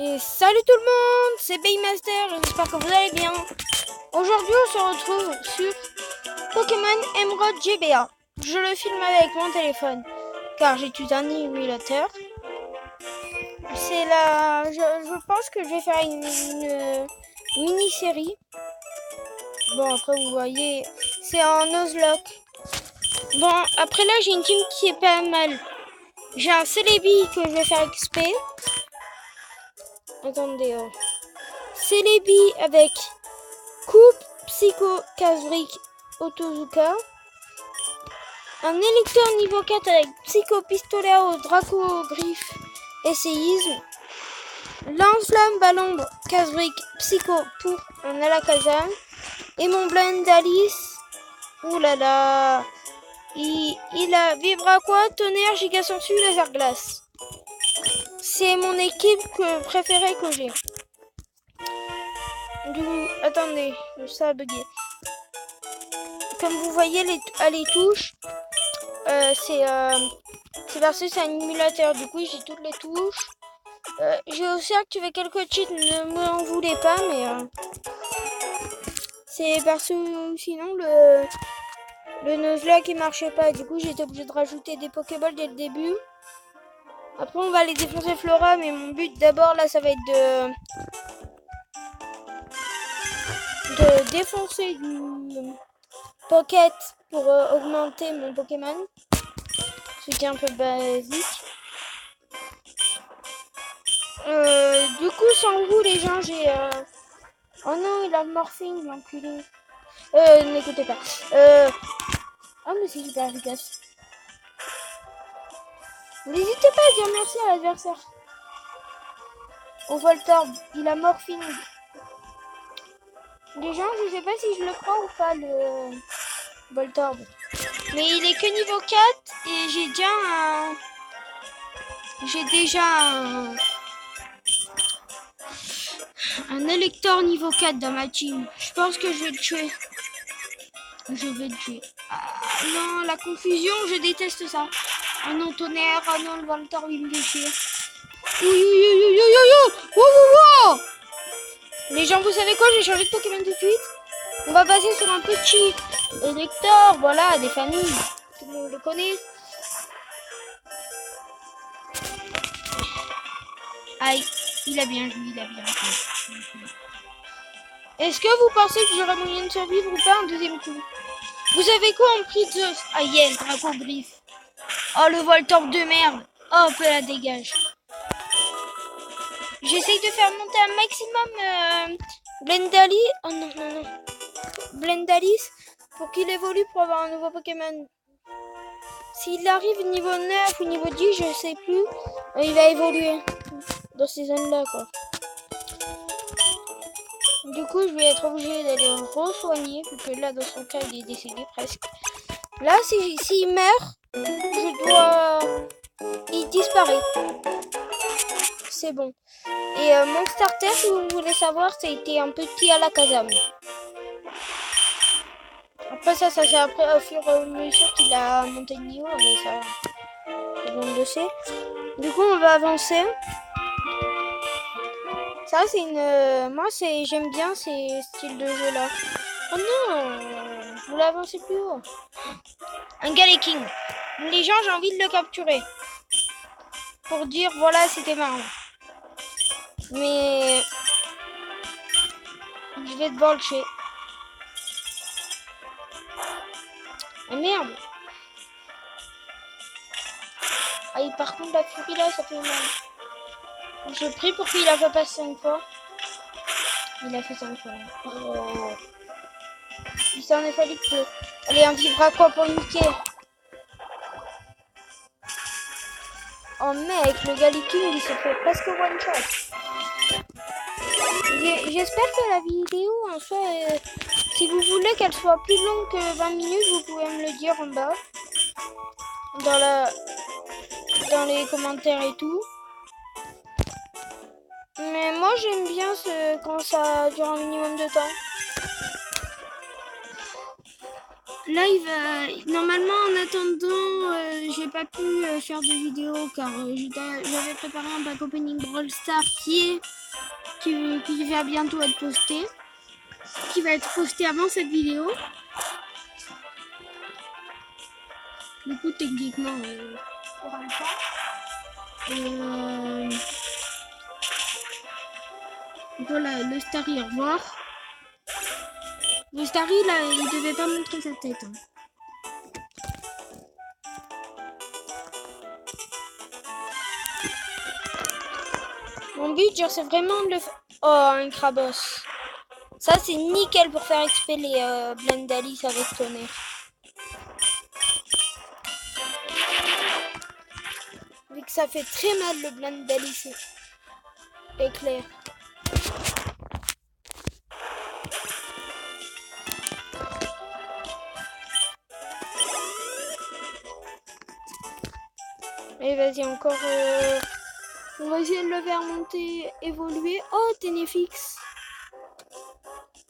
Et salut tout le monde, c'est Baymaster, j'espère que vous allez bien. Aujourd'hui on se retrouve sur Pokémon Emerald GBA. Je le filme avec mon téléphone, car j'ai tout un émulateur. Je pense que je vais faire une mini-série. Bon, après vous voyez, c'est en Nuzlocke. Bon, après là j'ai une team qui est pas mal. J'ai un Celebi que je vais faire XP. Attendez, Celebi avec Coupe, Psycho, Kazric, Otozuka. Un électeur niveau 4 avec Psycho, Pistolet à eau, Draco, Griffe, Essayisme. Lance-flamme, Ballon, Kazric, Psycho pour un Alakazam. Et mon Blendalis, oulala, il a Vibra quoi, Tonnerre, Giga Sensu, Laser Glace. C'est mon équipe préférée que j'ai. Du coup, attendez, ça a bugué. Comme vous voyez les touches, c'est parce que c'est un émulateur. Du coup, j'ai toutes les touches. J'ai aussi activé quelques cheats, ne m'en voulez pas, mais c'est parce que sinon le Nuzlocke il marchait pas. Du coup, j'étais obligé de rajouter des Pokéballs dès le début. Après, on va aller défoncer Flora, mais mon but d'abord là, ça va être de défoncer du Pocket pour augmenter mon Pokémon. Ce qui est un peu basique. Du coup, sans vous, les gens, j'ai... Oh non, il a morphine, l'enculé. N'écoutez pas. Oh, mais c'est super efficace. N'hésitez pas à dire merci à l'adversaire. Au Voltorb, il a morphine. Les gens, je sais pas si je le prends ou pas, le Voltorb. Mais il est que niveau 4 et j'ai déjà un électeur niveau 4 dans ma team. Je pense que je vais le tuer. Ah non, la confusion, je déteste ça. Oh non, Tonnerre, oh non, le Voltorb, il me déchire. Wow. Les gens, vous savez quoi, j'ai changé de Pokémon tout de suite. On va passer sur un petit électeur, voilà, des familles. Tout le monde le connaît. Aïe, il a bien joué. Est-ce que vous pensez que j'aurai moyen de survivre ou pas un deuxième coup? Vous savez quoi, on prie Zeus. Ah yes, Draco Griffe. Oh, le Voltorb de merde. Oh, peu la dégage. J'essaye de faire monter un maximum Blendalis. Oh non. Blendalis pour qu'il évolue pour avoir un nouveau Pokémon. S'il arrive niveau 9 ou niveau 10, je sais plus, il va évoluer dans ces zones-là, quoi. Du coup, je vais être obligé d'aller re-soigner, vu que là, dans son cas, il est décédé presque. Là, s'il meurt, il disparaît. C'est bon. Et mon starter, si vous voulez savoir, ça a été un petit Alakazam. Après ça c'est après au fur et à mesure qu'il a monté de niveau, mais ça, tout le monde le sait. Du coup, on va avancer. Ça, c'est moi, j'aime bien ces styles de jeu là. Oh non, je voulais avancer plus haut. Un Galaking. Les gens, j'ai envie de le capturer. Pour dire, voilà, c'était marrant. Mais je vais devoir le tuer. Ah merde. Ah, par contre, la furie là, ça fait mal. Je prie pour qu'il la fait passer 5 fois. Il a fait 5 fois. Oh. Il s'en est fallu que... Allez, un vibra quoi pour niquer. Oh mec, le Galaking, il se fait presque one shot. J'espère que la vidéo, en soi, si vous voulez qu'elle soit plus longue que 20 minutes, vous pouvez me le dire en bas. Dans les commentaires et tout. Mais moi, j'aime bien quand ça dure un minimum de temps. Là, il va... Normalement, en attendant, j'ai pas pu faire de vidéo car j'avais préparé un pack opening Brawl Stars qui va bientôt être posté. Qui va être posté avant cette vidéo. Du coup, techniquement, on aura le temps. Voilà, le Starry, au revoir. Le Starry, là, il devait pas montrer sa tête. Hein. Mon but, genre, c'est vraiment de le faire. Oh, un Krabos. Ça, c'est nickel pour faire XP les Blendalis avec tonnerre. Vu que ça fait très mal le Blendalis éclair. Et vas-y, encore. On va essayer de le faire monter, évoluer. Oh, Ténéfix.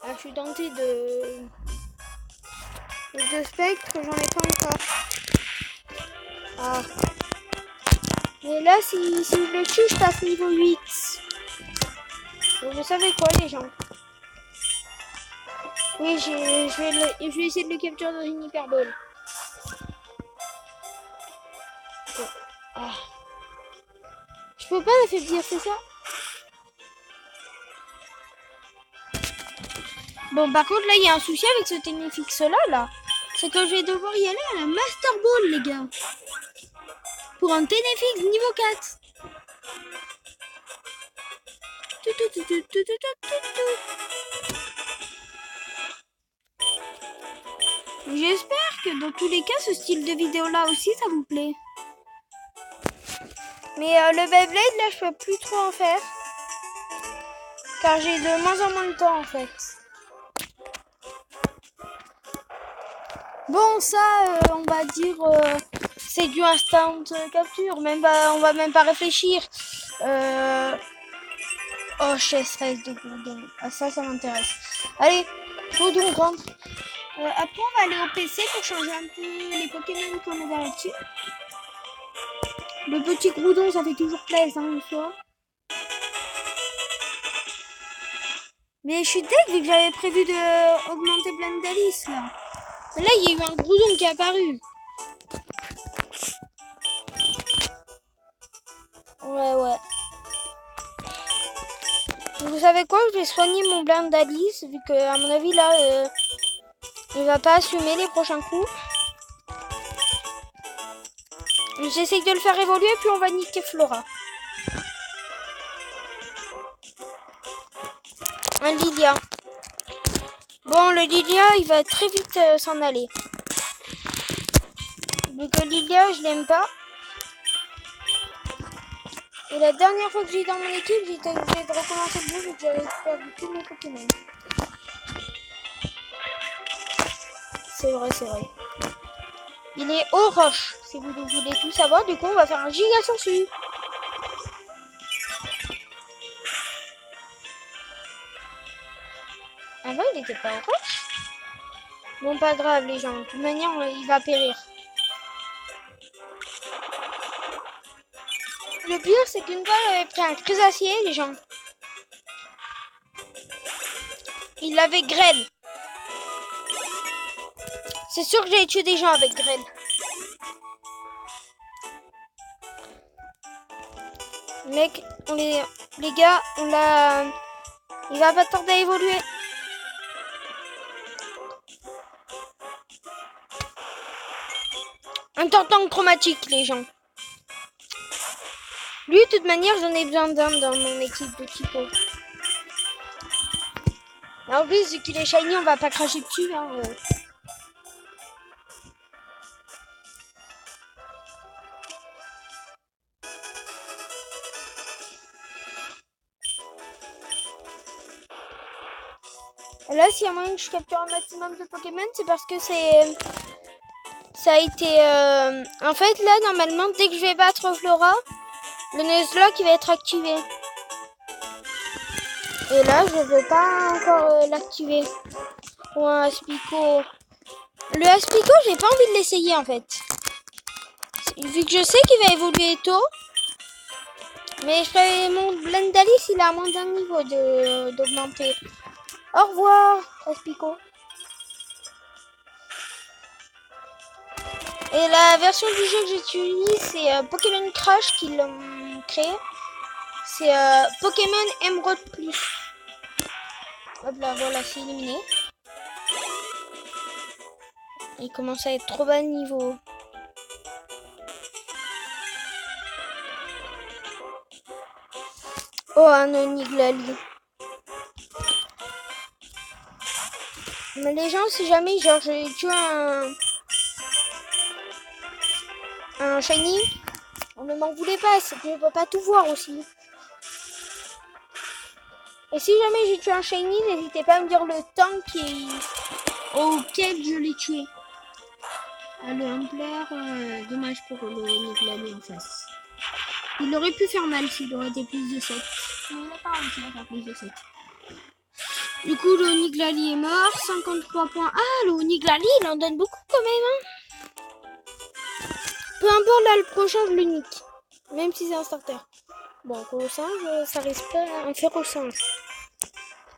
Ah, je suis tentée de spectre, j'en ai pas encore. Ah. Mais là, si je le tue, je passe niveau 8. Donc, vous savez quoi, les gens? Oui, je vais essayer de le capturer dans une hyperbole. Ah. Je peux pas l'affaiblir, c'est ça? Bon, par contre, là, il y a un souci avec ce Ténéfix là. C'est que je vais devoir y aller à la Master Ball, les gars. Pour un Ténéfix niveau 4. J'espère que dans tous les cas, ce style de vidéo-là aussi, ça vous plaît. Mais le Beyblade, là, je peux plus trop en faire. Car j'ai de moins en moins de temps, en fait. Bon, ça, on va dire, c'est du instant capture. Même pas, on va même pas réfléchir. Oh, chasseresse de Gourdon. Ah, ça m'intéresse. Allez, Gourdon rentre. Après, on va aller au PC pour changer un peu les Pokémon qu'on avait là-dessus. Le petit Groudon, ça fait toujours plaisir, hein, une fois. Mais je suis deg vu que j'avais prévu de augmenter Blendalis, là. Mais là, il y a eu un Groudon qui est apparu. Ouais. Vous savez quoi? Je vais soigner mon Blendalis, vu que, à mon avis, là, il va pas assumer les prochains coups. J'essaye de le faire évoluer, puis on va niquer Flora. Un Lilia. Bon, le Lilia, il va très vite s'en aller. Vu que Lilia, je l'aime pas. Et la dernière fois que j'ai eu dans mon équipe, j'étais obligée de recommencer le jeu vu que j'avais perdu tous mes Pokémon. C'est vrai. Il est aux roches, si vous voulez tout savoir. Du coup, on va faire un giga sursu. Avant, il n'était pas aux roches. Bon, pas grave, les gens. De toute manière, il va périr. Le pire, c'est qu'une fois, il avait pris un crésacier, les gens. Il avait grêle. C'est sûr que j'avais tué des gens avec grêle. Mec, les gars, on l'a... Il va pas tarder à évoluer. Un tortank chromatique, les gens. Lui, de toute manière, j'en ai besoin d'un dans mon équipe de typo. En plus, vu qu'il est shiny, on va pas cracher dessus. Hein. Là, s'il y a moyen que je capture un maximum de Pokémon, c'est parce que ça a été... En fait, là, normalement, dès que je vais battre Flora, le Nuzlocke, il va être activé. Et là, je ne veux pas encore l'activer. Pour un Aspico. Le Aspico, j'ai pas envie de l'essayer en fait. Vu que je sais qu'il va évoluer tôt. Mais je ferai mon Blendalis, il a moins d'un niveau d'augmenter. Au revoir, Aspico. Et la version du jeu que j'utilise, c'est Pokémon Crash qui l'ont créé. C'est Pokémon Emerald Plus. Hop là, voilà, c'est éliminé. Il commence à être trop bas de niveau. Oh, un Oniglali. Mais les gens, si jamais, genre, j'ai tué un shiny, on ne m'en voulait pas, c'est que je peux pas tout voir aussi. Et si jamais j'ai tué un shiny, n'hésitez pas à me dire le temps auquel je l'ai tué. Le Humpler, dommage pour le Oniglali en face. Il aurait pu faire mal s'il aurait été plus de 7. Mais il n'a pas réussi à faire plus de 7. Du coup, le Oniglali est mort. 53 points. Ah, le Oniglali, il en donne beaucoup quand même. Hein. Peu importe, là, le prochain, je le nique. Même si c'est un starter. Bon, Colossinge, ça risque pas un Férocinge.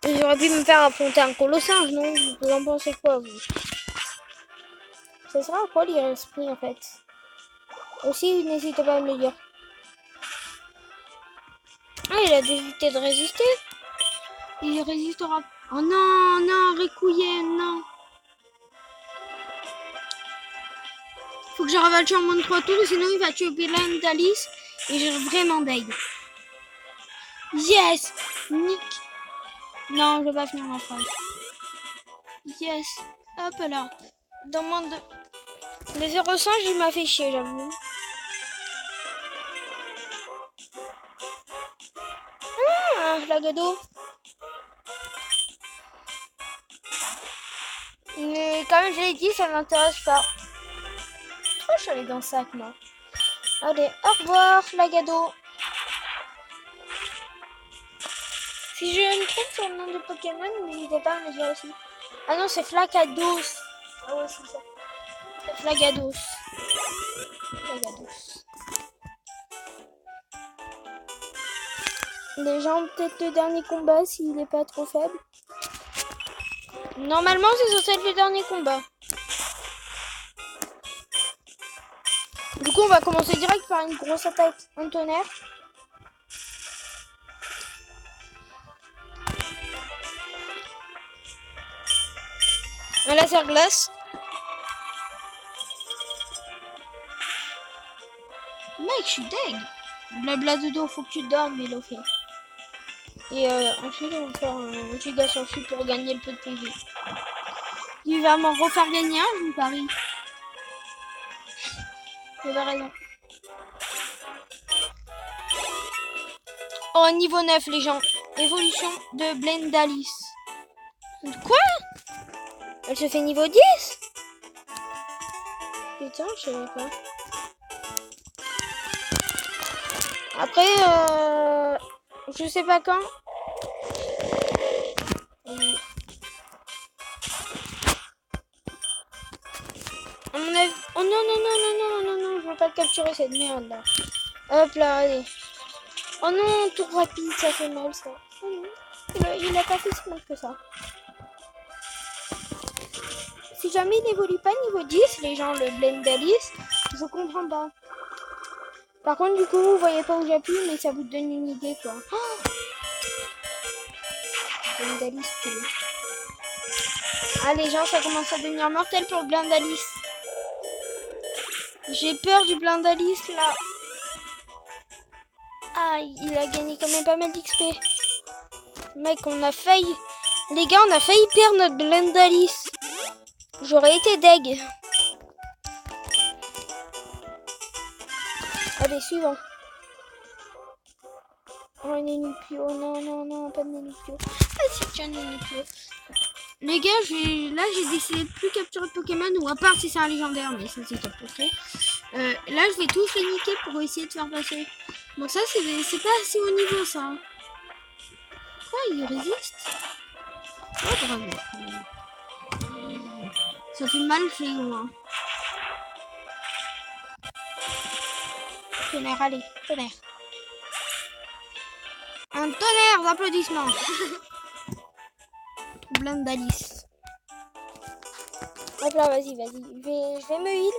J'aurais pu me faire affronter un Colossinge, non? Vous en pensez quoi, vous? Ça sera à quoi l'esprit, en fait? Aussi, n'hésitez pas à me le dire. Ah, il a décidé de résister. Il résistera. Oh non, non, Rikouye, non. Faut que j'arrive à le tuer en moins de 3 tours, sinon il va tuer Blendalis et j'ai vraiment deg. Yes, Nick. Non, je vais pas finir ma phrase. Yes, hop là. Dans moins de... Le 0,5, il m'a fait chier, j'avoue. Ah, un Flagado. Mais comme je l'ai dit, ça m'intéresse pas. Trop je suis allée dans le sac, moi. Allez, au revoir, Flagado. Si je me trompe sur le nom de Pokémon, n'hésitez pas à me dire aussi. Ah non, c'est Flagados. Ah ouais, c'est ça. C'est Flagados. Flagados. Les gens, peut-être le dernier combat, s'il n'est pas trop faible. Normalement, c'est censé être le dernier combat. Du coup, on va commencer direct par une grosse attaque en tonnerre. Un laser glace. Mec, je suis deg. Blabla de dos, faut que tu dormes, mais l'eau fait. Et ensuite, on va faire un giga sensu pour gagner le peu de PV. Il va m'en refaire gagner un, je vous parie. Vous avez raison. Oh, niveau 9, les gens. Évolution de Blendalis. Quoi? Elle se fait niveau 10? Putain, je savais pas. Après, je sais pas quand. À mon avis... Oh non, non, non, non, non, non, non, je veux pas capturer cette merde là. Hop là, allez. Oh non, tour rapide, ça fait mal ça. Oh non, il a pas fait si mal que ça. Si jamais il n'évolue pas niveau 10, les gens, le Blendalis, je comprends pas. Par contre, du coup, vous voyez pas où j'appuie, mais ça vous donne une idée quoi. Oh, Blendalis, ah, les gens, ça commence à devenir mortel pour le Blendalis. J'ai peur du Blendalis là. Ah, il a gagné quand même pas mal d'XP. Mec, on a failli... Les gars, on a failli perdre notre Blendalis. J'aurais été deg. Allez, suivant. Oh, un Nenupio. Non, non, non, pas de Nenupio. Ah, si, tiens, Nenupio. Les gars, là, j'ai décidé de plus capturer de Pokémon, ou à part si c'est un légendaire, mais ça, c'est top portrait. Là, je vais tous les niquer pour essayer de faire passer. Bon, ça, c'est pas assez haut niveau, ça. Quoi, il résiste? Oh, bravo. Ça fait mal, c'est loin. Tonnerre, allez, tonnerre. Un tonnerre d'applaudissements. Troublante d'Alice. Hop là, vas-y. Je vais me heal.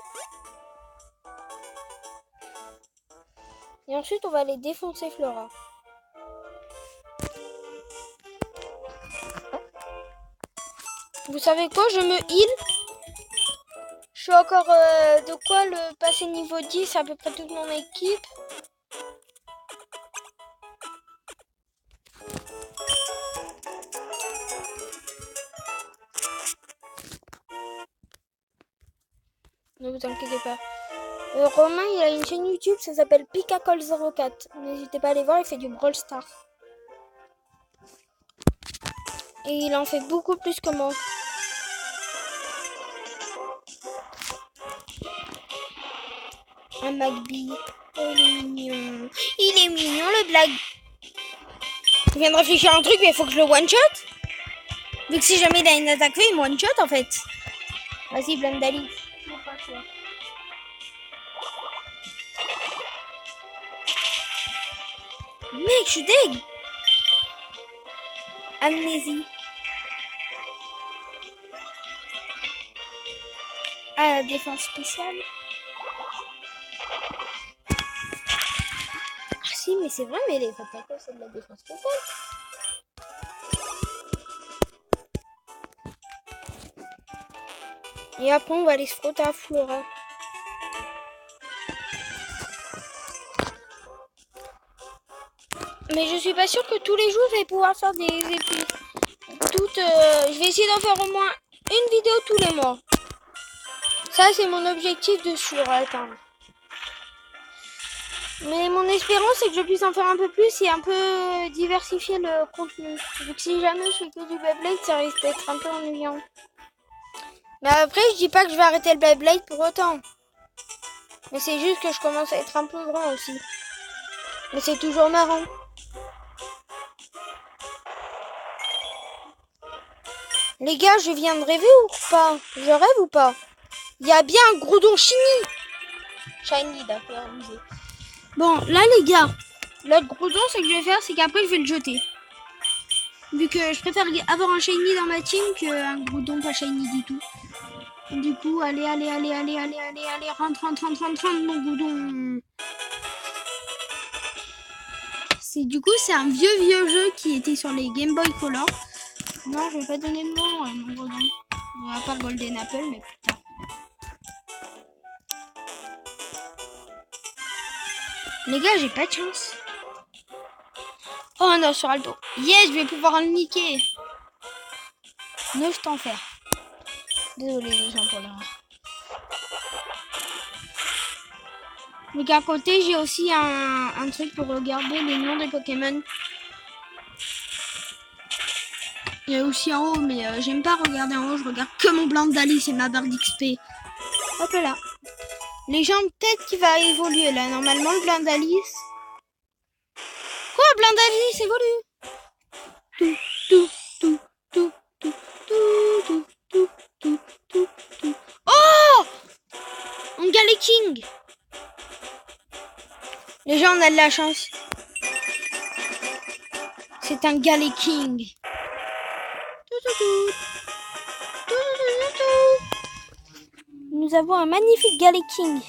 Et ensuite, on va aller défoncer Flora. Vous savez quoi? Je me heal. Je suis encore de quoi le passer niveau 10 à peu près toute mon équipe. Ne vous inquiétez pas. Romain, il a une chaîne YouTube, ça s'appelle Picacol04. N'hésitez pas à aller voir, il fait du Brawl Stars. Et il en fait beaucoup plus que moi. Un Magby. Oh, il est mignon. Il est mignon, le blague. Je viens de réfléchir à un truc, mais il faut que je le one-shot. Vu que si jamais il a une attaque fait, il me one-shot en fait. Vas-y, Blendali. Mec, je suis deg. Amnésie. Ah, la défense spéciale. Ah si, mais c'est vrai, mais les attaques, c'est de la défense spéciale. Et après, on va aller se frotter à Flora. Mais je suis pas sûre que tous les jours, je vais pouvoir faire des épisodes. Je vais essayer d'en faire au moins une vidéo tous les mois. Ça, c'est mon objectif de sûr à atteindre. Mais mon espérance, c'est que je puisse en faire un peu plus et un peu diversifier le contenu. Donc si jamais je fais que du Beyblade, ça risque d'être un peu ennuyant. Mais après, je dis pas que je vais arrêter le Beyblade pour autant. Mais c'est juste que je commence à être un peu grand aussi. Mais c'est toujours marrant. Les gars, je viens de rêver ou pas? Je rêve ou pas? Il y a bien un Groudon Shiny. Shiny, d'accord. Bon, là les gars, l'autre Groudon, ce que je vais faire, c'est qu'après je vais le jeter. Vu que je préfère avoir un Shiny dans ma team qu'un Groudon pas Shiny du tout. Du coup, allez, rentre, mon Groudon. C'est un vieux jeu qui était sur les Game Boy Color. Non, je vais pas donner le nom, mon Groudon. On va pas Golden Apple, mais plus tard. Les gars, j'ai pas de chance. Oh non, sur Alto. Yes, je vais pouvoir le niquer. 9 temps faire. Désolé les gens pour l'heure. Donc à côté, j'ai aussi un truc pour regarder les noms des Pokémon. Il y a aussi en haut, mais j'aime pas regarder en haut. Je regarde que mon blanc d'Alice et ma barre d'XP. Hop là. Les gens, peut-être qu'il va évoluer là. Normalement, le blanc d'Alice. Quoi, blanc d'Alice évolue? Oh! On Galaking. Les gens, on a de la chance. C'est un Galaking. Nous avons un magnifique Galaking.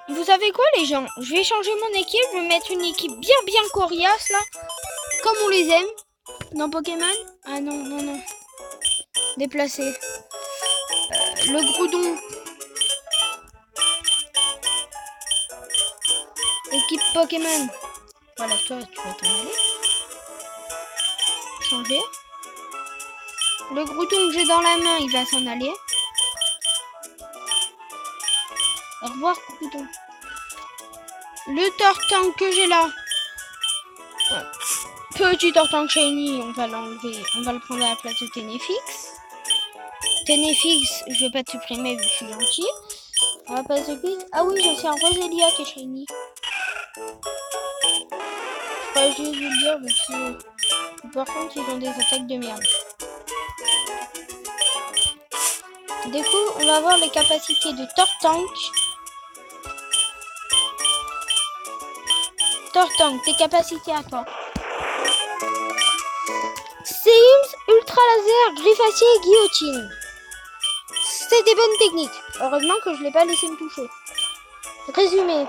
Vous savez quoi les gens? Je vais changer mon équipe, je vais mettre une équipe bien coriace là. Comme on les aime. Dans Pokémon. Ah non. Déplacé. Le Groudon. Équipe Pokémon. Voilà, toi, tu vas t'en aller. Changer. Le Groudon que j'ai dans la main, il va s'en aller. Au revoir, Groudon. Le Tortank que j'ai là. Petit Tortank Shiny, on va l'enlever. On va le prendre à la place de Ténéfix. Ténéfix, je vais pas te supprimer vu que je suis gentil. On va passer vite. Ah oui, j'ai aussi un Roselia qui est shiny. Je crois que je vais vous le dire, mais par contre, ils ont des attaques de merde. Du coup, on va voir les capacités de Tortank. Tortank, tes capacités à toi. Sims, Ultra Laser, Griffe Acier et Guillotine. C'est des bonnes techniques. Heureusement que je ne l'ai pas laissé me toucher. Résumé.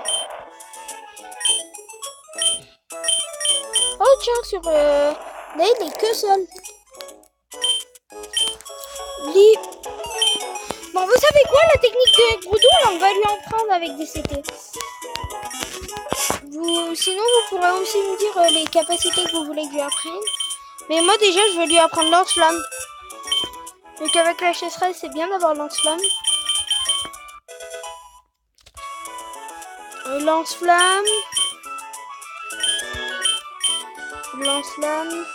Oh tiens, sur... là, il est que seul. Bon, vous savez quoi, la technique de Groudon, là, on va lui en prendre avec des CT. Sinon, vous pourrez aussi me dire les capacités que vous voulez que je lui apprenne. Mais moi, déjà, je vais lui apprendre lance-flamme. Donc, avec la chasserelle, c'est bien d'avoir lance-flamme. Lance-flamme. Lance-flamme.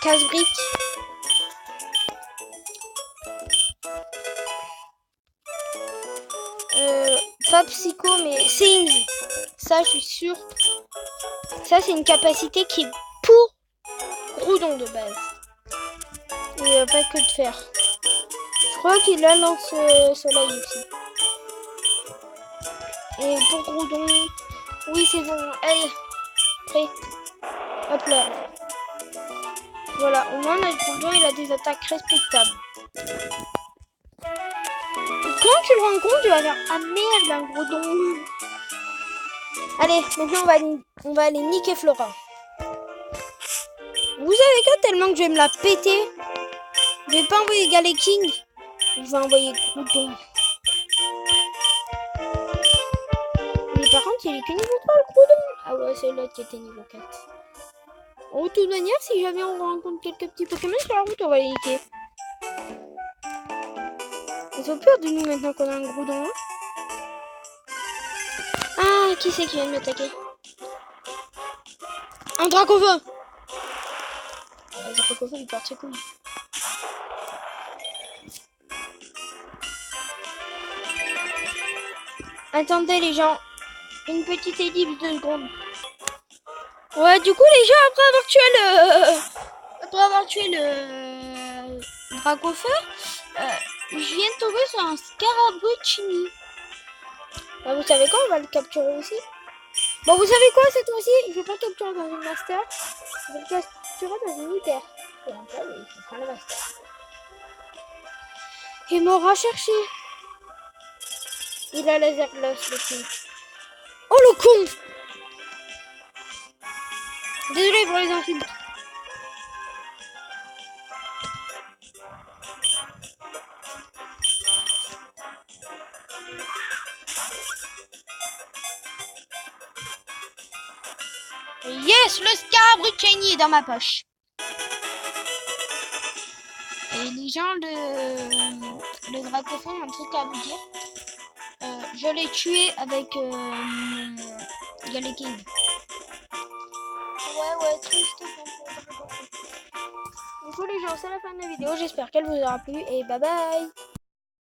Casse-brique. Pas psycho, mais Sims. Ça, je suis sûre. Ça, c'est une capacité qui est pour Groudon de base. Il n'y a pas que de fer. Je crois qu'il a lance-soleil aussi. Et pour Groudon, oui, c'est bon. Allez, prêt. Hop là. Voilà, au moins notre Groudon, il a des attaques respectables. Quand tu le rencontres, tu vas faire ah merde, un Groudon. Allez, maintenant on va aller niquer Flora. Vous savez quoi, tellement que je vais me la péter. Je vais pas envoyer Galeking. Je vais envoyer Groudon. Mais par contre, il est que niveau 3 le Groudon. Ah ouais, c'est l'autre qui était niveau 4. En toute manière, si jamais on rencontre quelques petits Pokémon sur la route, on va les niquer. Ils ont peur de nous maintenant qu'on a un Groudon. Hein. Ah, qui c'est qui vient de m'attaquer? Un Dracofeu. Le Dracofeu, il part ses couilles. Attendez les gens, une petite ellipse de secondes. Ouais, du coup les gens, après avoir tué le Dracofeu, je viens de tomber sur un Scarabuccini. Bah, vous savez quoi, on va le capturer aussi. Bon, vous savez quoi, cette fois-ci, je vais pas le capturer dans une master, je vais le capturer dans une hyper. Et après, ce sera le master. Il m'aura cherché. Il a laser glace, le con. Oh, le con! Désolé pour les insultes. Yes, le Scarabuccini est dans ma poche. Et les gens, le Dracofeu, un truc à vous dire. Je l'ai tué avec Galeking. Ouais, triste. Du coup les gens, c'est la fin de la vidéo. J'espère qu'elle vous aura plu et bye bye.